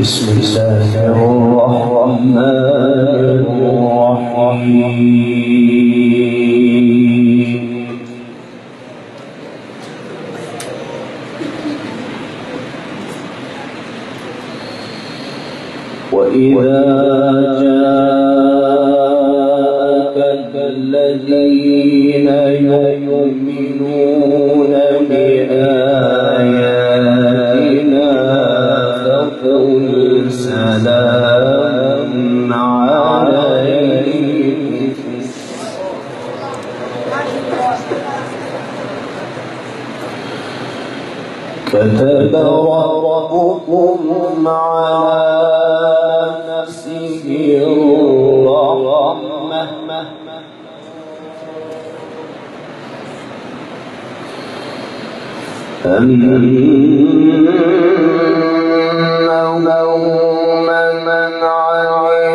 بسم الله الرحمن الرحيم. وإذا جاءك الذين يؤمنون بآياتنا فقل سلام عليكم كتب ربكم على نفسه الرحمة أنه من عمل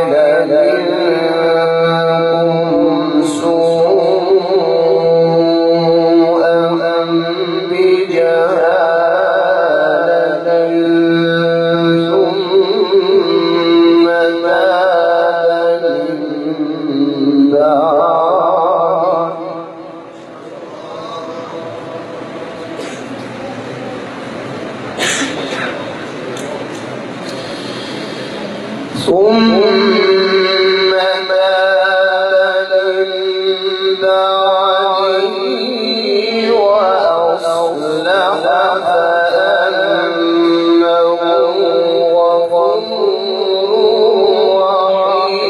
منكم سوءا بجهالة ثم تاب من بعد وأصلح فأنه غفور رحيم.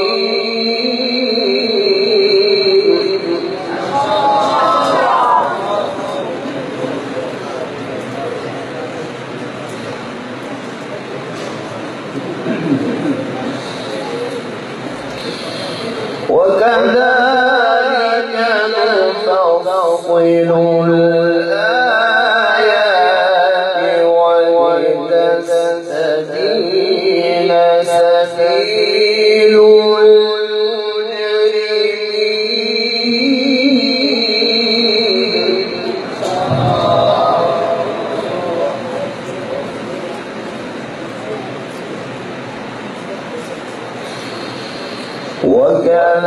وكذلك نفصل الآيات ولتستبين سبيل المجرمين.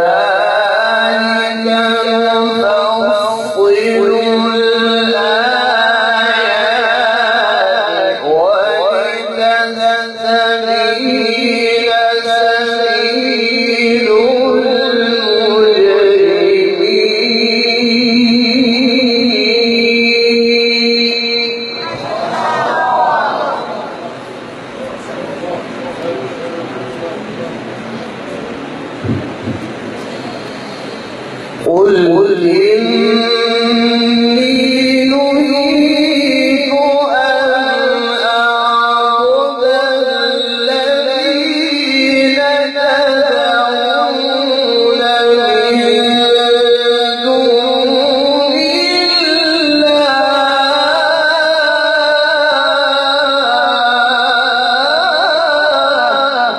وكذلك نفصل الآيات ولتستبين سبيل المجرمين. قل إني نهيت أن أعبد الذين تدعون من دون الله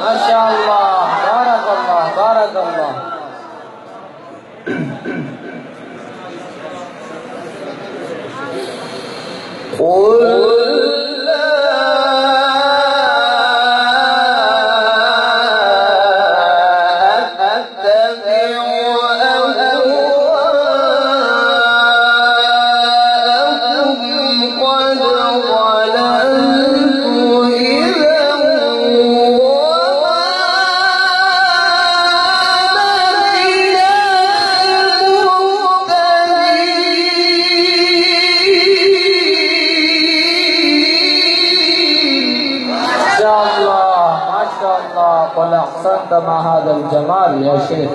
ما شاء الله. بارك الله بارك الله. قل أحسنت مع هذا الجمال يا شيخ.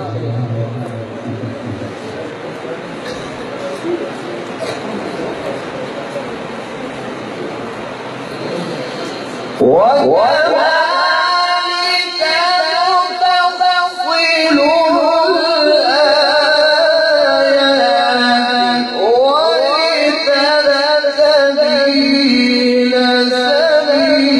وكذلك نفصل الآيات ولتستبين سبيل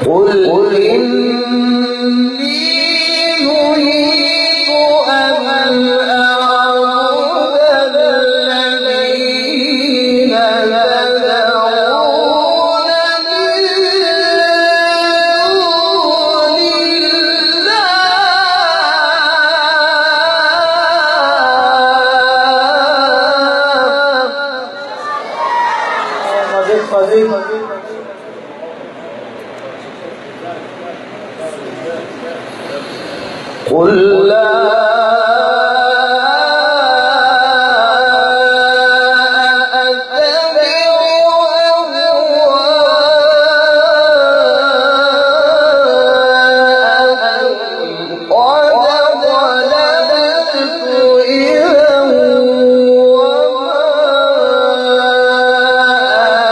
قل إني نهيت أن أعبد الذين تدعون من دون الله. قل لا أتبع أهواءهم قد ضللت إذا وما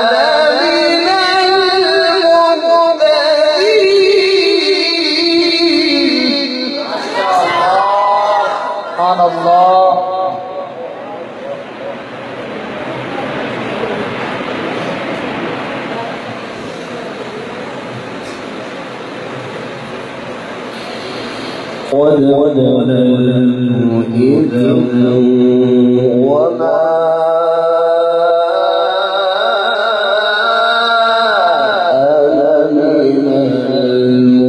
أنا من المهتدين. سبحان الله. قد ضللت إذا وما أنا من المهتدين.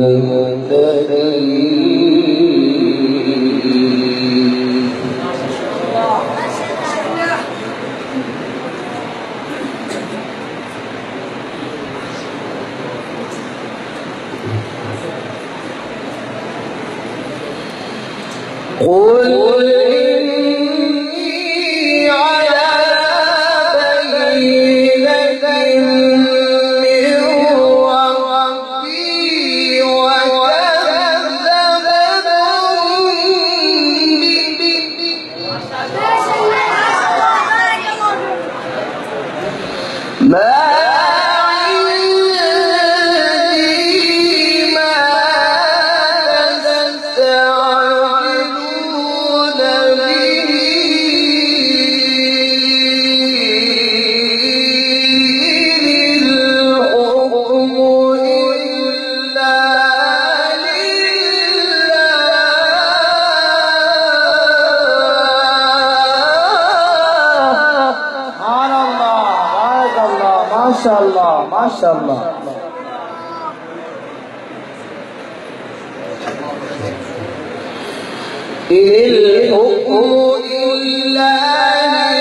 قل إني على بينة من ربي وكذبتم به ما ما شاء الله ما شاء الله. إن الحكم إلا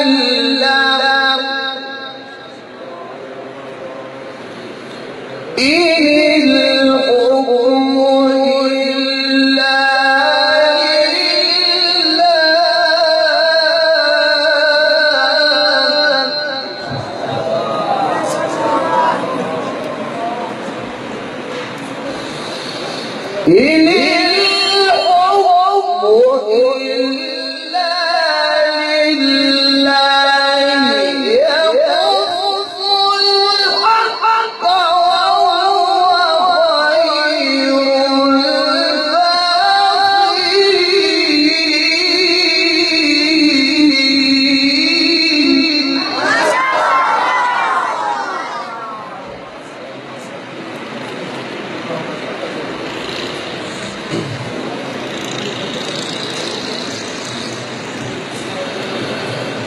لله. إن الحكم إلا إن الحكم إلا لله يقص الحق وهو خير الفاصلين.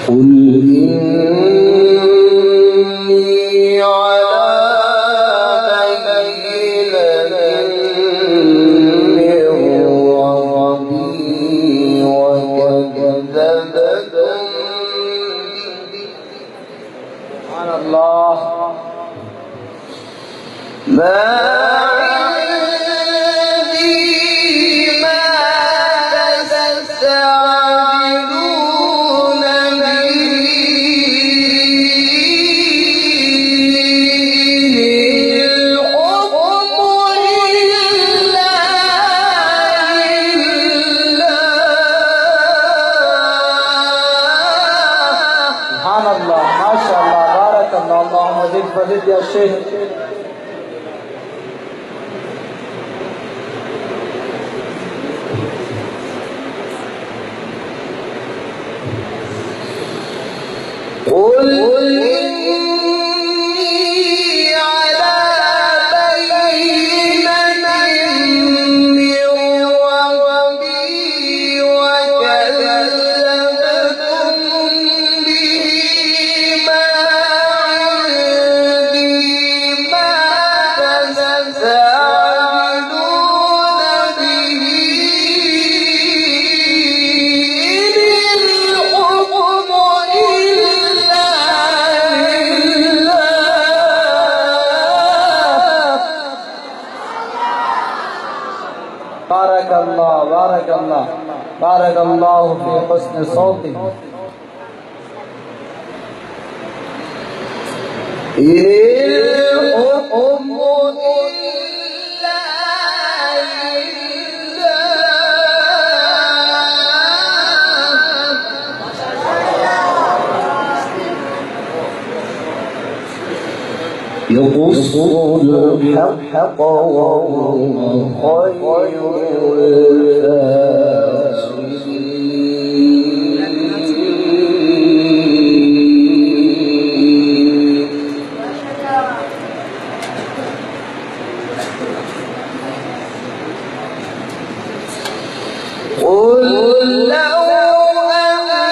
قل إني على بينة من ربي وكذبتم كذبتم سبحان الله. ما عندي ما تستعجلون به الحكم سبحان الله، ما شاء الله، بارك الله. اللهم زد فزد يا شيخ. قل إني على بينة من ربي وكذبتم به ما عندي ما تستعجلون به الحكم بارك الله، بارك الله، بارك الله في حسن صوتك. الحكم يقص الحق وهو خير الفاصلين. قل لو أن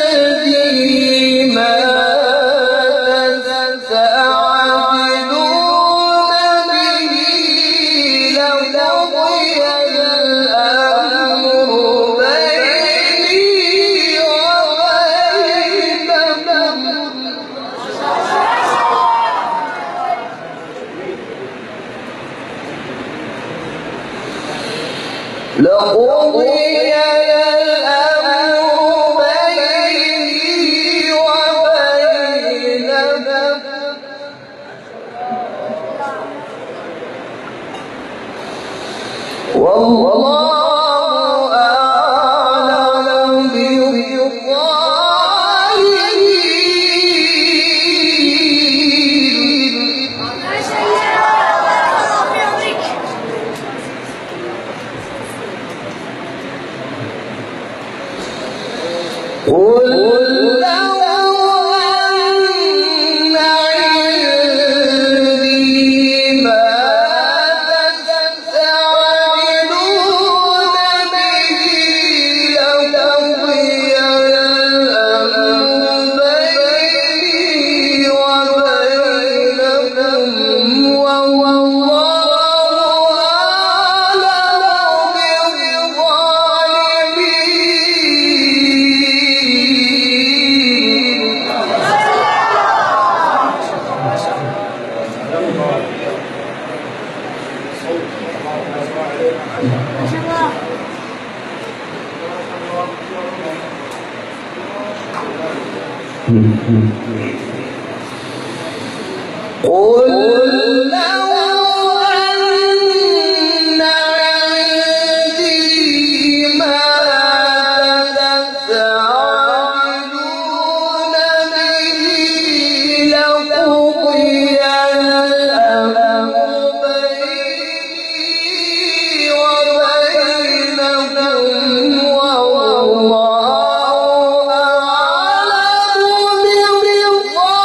عندي ما تستعجلون به لقضي الأمر بيني وبينكم لقضي الأمر بيني وبينكم والله أعلم بالظالمين. قل لو أن عندي ما تستعجلون به لقضي الأمر بيني وبينكم والله أعلم بالظالمين. قل لو أن عندي ما تستعجلون به لقضي الأمر بيني وبينكم والله أعلم بالظالمين.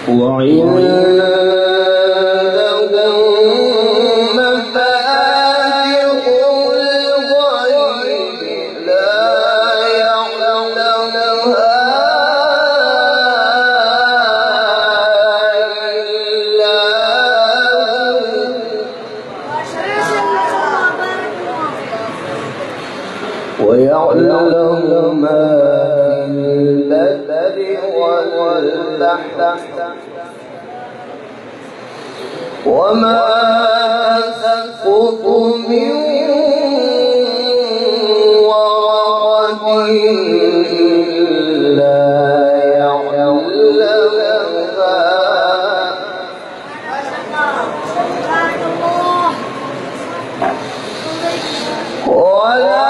وعنده مفاتح الغيب لا يعلمها إلا هو ويعلم ما في البر والبحر وما تسقط من ورقة إلا يعلمها ولا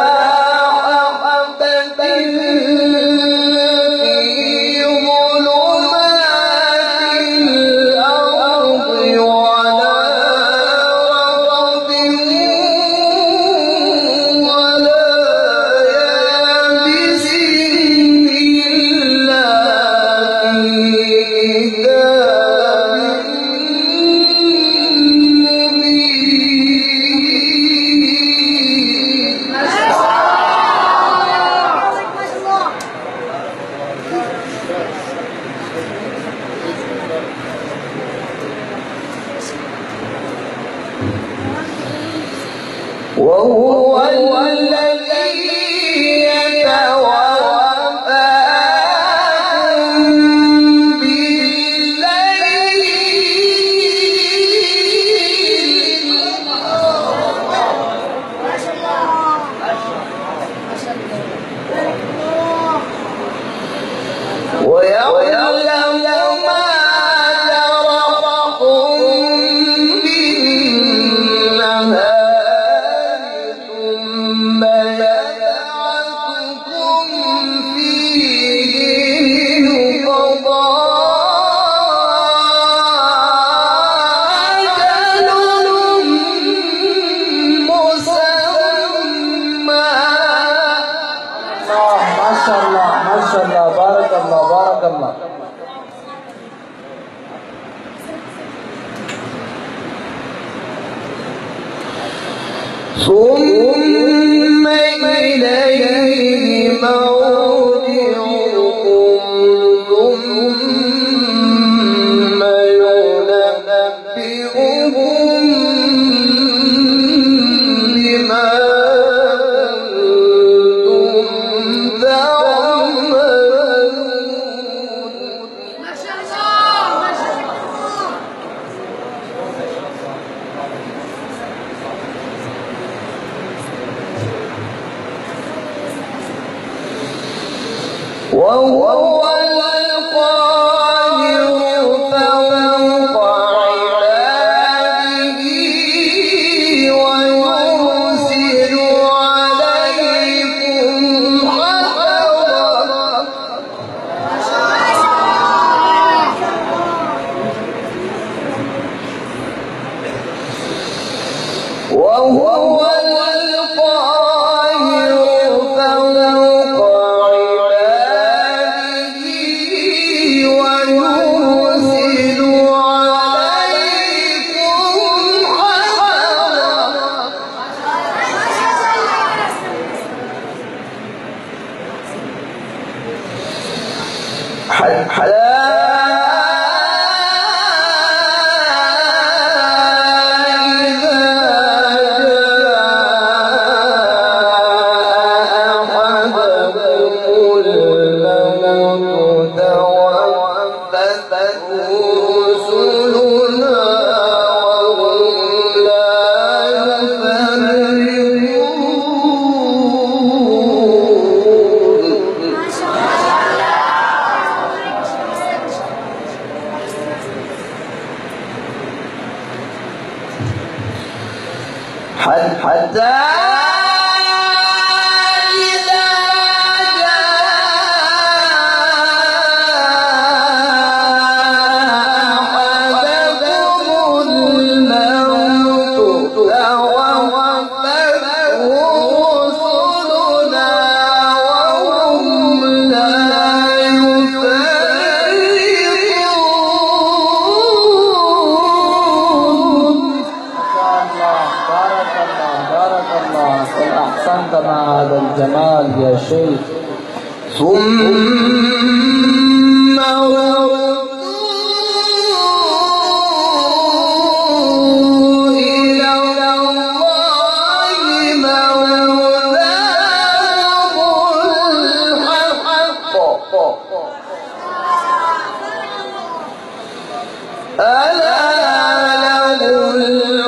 حبة في ظلمات الأرض ولا رطب ولا يابس إلا في كتاب وهو الذي يتوفاكم بالليل ويعلم ما جرحتم بالنهار ثم يبعثكم فيه لقضاء أجل مسمى. ما شاء الله ما شاء الله بارك الله بارك الله. ثم إليه مرجعكم ثم ينبئكم بما كنتم تعملون. ما شاء الله ما شاء الله. وهو القاهر فوق عباده ويرسل عليكم حفظا. وهو القاهر فوق عباده ويرسل عليكم حفظا. حتى إذا جاء أحدهم الموت توفته رسلنا وهم لا يفرطون. الجمال يا شيخ. ثم ردوا إلى الله مولاهم الحق ألا له